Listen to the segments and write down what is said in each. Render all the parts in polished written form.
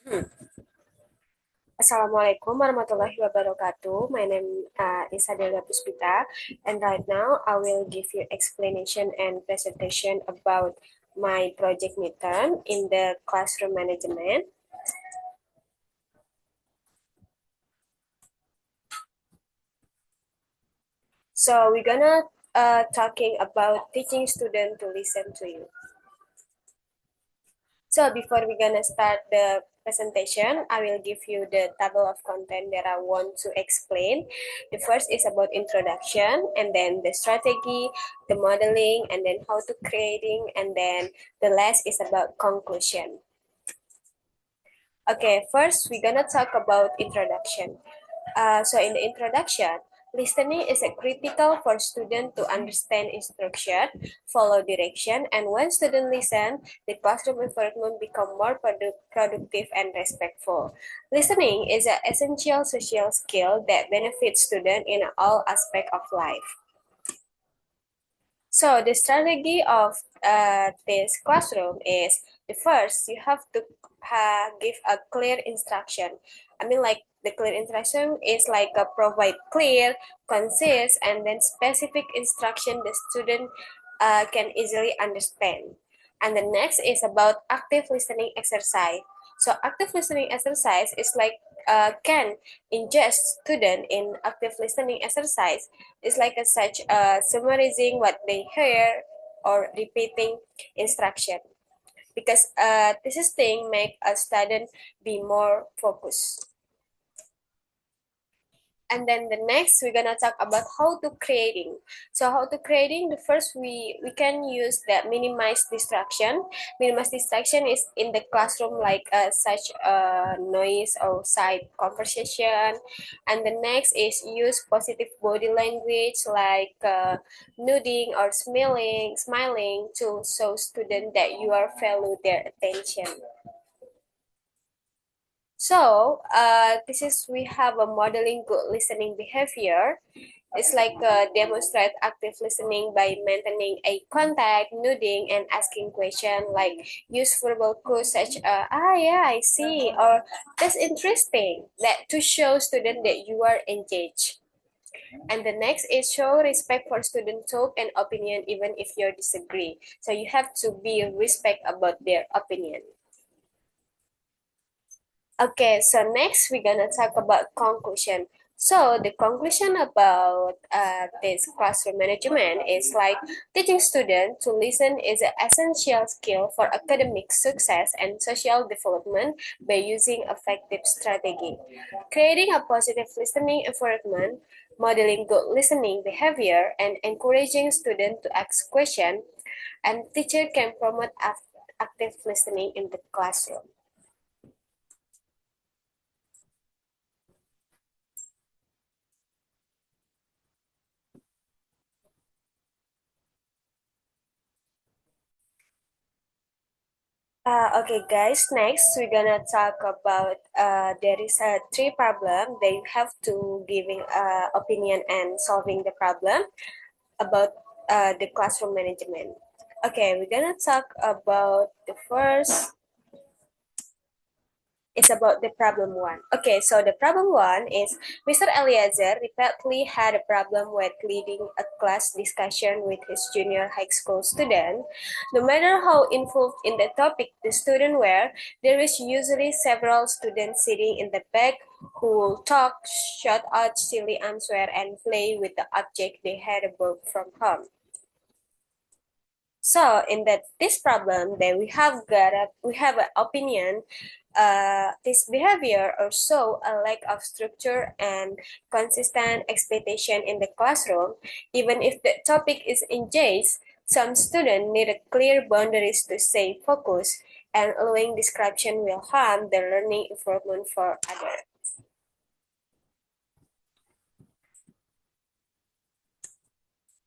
Hmm. Assalamualaikum warahmatullahi wabarakatuh. My name is Adelia Puspita, and right now I will give you explanation and presentation about my project midterm in the classroom management. So we're gonna talking about teaching student to listen to you. So before we're gonna start the presentation, I will give you the table of content that I want to explain. The first is about introduction, and then the strategy, the modeling, and then how to creating, and then the last is about conclusion. Okay, first we're gonna talk about introduction. So in the introduction, listening is a critical for student to understand instruction, follow direction, and when students listen, the classroom environment become more productive and respectful. Listening is an essential social skill that benefits students in all aspects of life. So the strategy of this classroom is the first you have to give a clear instruction. I mean, like the clear instruction is like provide clear, concise, and then specific instruction the student can easily understand. And the next is about active listening exercise. So active listening exercise is like can ingest student in active listening exercise it's like a such summarizing what they hear or repeating instruction because this is thing make a student be more focused. And then the next we're gonna talk about how to creating. So how to creating, the first we can use the minimize distraction. Minimize distraction is in the classroom like such noise or side conversation. And the next is use positive body language like nodding or smiling to show student that you are value their attention. So, this is we have a modeling good listening behavior. It's like demonstrate active listening by maintaining eye contact, nodding, and asking questions like use verbal cues such yeah, I see, or that's interesting. That to show student that you are engaged. And the next is show respect for student talk and opinion even if you disagree. So you have to be respect about their opinion. Okay, so next we're gonna talk about conclusion. So the conclusion about this classroom management is like teaching students to listen is an essential skill for academic success and social development by using effective strategy. Creating a positive listening environment, modeling good listening behavior, and encouraging students to ask questions, and teacher can promote active listening in the classroom. Okay, guys. Next, we're gonna talk about there is a three problem. They have to giving opinion and solving the problem about the classroom management. Okay, we're gonna talk about the first it's about the problem one. Okay, so the problem one is Mr. Eliezer repeatedly had a problem with leading a class discussion with his junior high school student. No matter how involved in the topic the student were, there is usually several students sitting in the back who will talk, shout out silly answer, and play with the object they had brought from home. So in this problem, then we have an opinion. This behavior also a lack of structure and consistent expectation in the classroom. Even if the topic is engaged, some students need a clear boundaries to stay focused, and allowing description will harm the learning environment for others.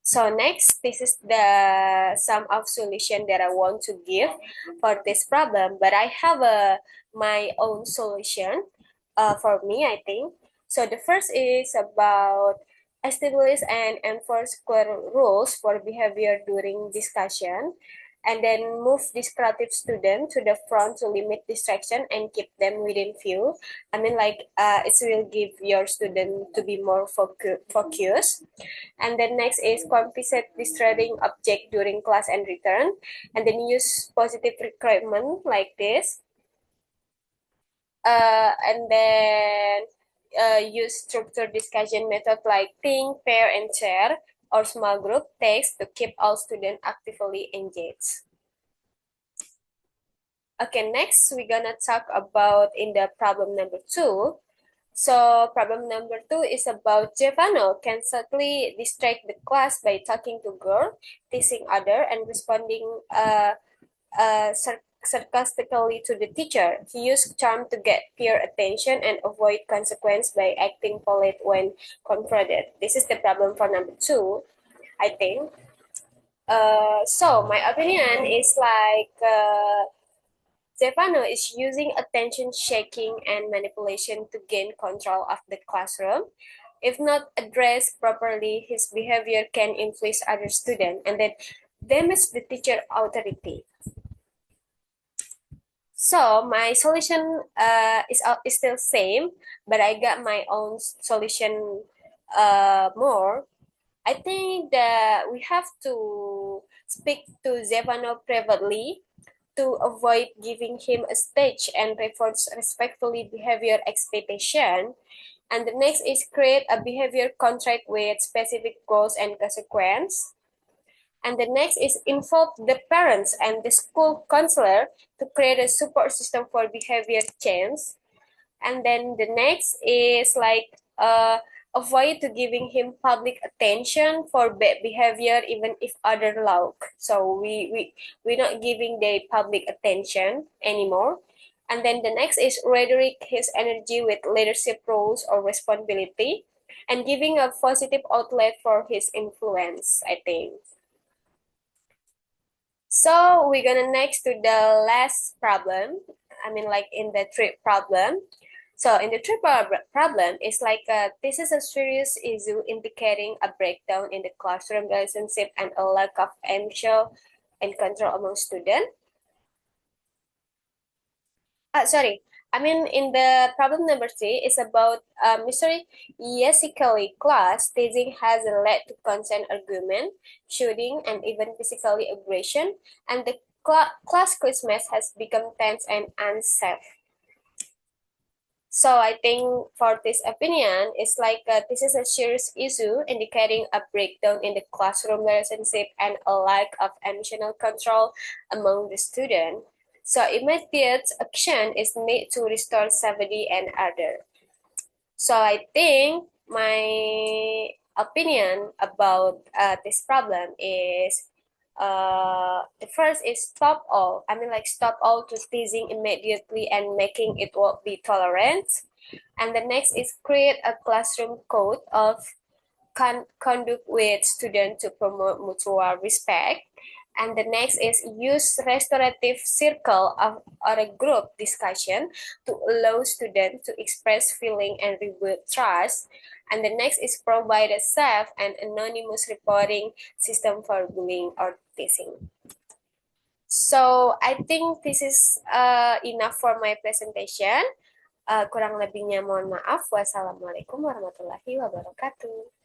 So next, this is the sum of solution that I want to give for this problem, but I have my own solution for me, I think. So the first is about establish and enforce clear rules for behavior during discussion. and then move this creative student to the front to limit distraction and keep them within view. I mean, like it will give your student to be more focused. And then next is compensate distracting object during class and return, and then use positive recruitment like this. And then use structured discussion method like think, pair, and share, or small group takes to keep all students actively engaged. Okay, next we're gonna talk about in the problem number 2. So problem number 2 is about Giovanni can subtly distract the class by talking to girl, teasing other, and responding sarcastically to the teacher. He used charm to get peer attention and avoid consequence by acting polite when confronted. This is the problem for number 2, I think. So my opinion is like Stefano is using attention shaking and manipulation to gain control of the classroom. If not addressed properly, his behavior can influence other students and then damage the teacher authority. So my solution is still same, but I got my own solution more. I think that we have to speak to Stefano privately to avoid giving him a stage and reinforce respectfully behavior expectation. And the next is create a behavior contract with specific goals and consequence. And the next is involve the parents and the school counselor to create a support system for behavior change. And then the next is like avoid to giving him public attention for bad behavior even if other look. So we're not giving the public attention anymore. And then the next is redirect his energy with leadership roles or responsibility and giving a positive outlet for his influence, I think. So we're gonna next to the last problem. I mean, like in the trip problem. So in the trip problem, it's like this is a serious issue indicating a breakdown in the classroom relationship and a lack of ambition and control among students. Sorry. I mean, in the problem number 3, it's about misogynistically class. Teasing has led to constant argument, shooting, and even physical aggression, and the class Christmas has become tense and unsafe. So I think for this opinion, it's like this is a serious issue indicating a breakdown in the classroom relationship and a lack of emotional control among the student. So immediate action is needed to restore safety and order. So I think my opinion about this problem is the first is stop all. I mean, like stop all to teasing immediately and making it will be tolerant. And the next is create a classroom code of conduct with students to promote mutual respect. And the next is use restorative circle or a group discussion to allow students to express feeling and rebuild trust. And the next is provide a safe and anonymous reporting system for bullying or teasing. So I think this is enough for my presentation. Kurang lebihnya mohon maaf. Wassalamualaikum warahmatullahi wabarakatuh.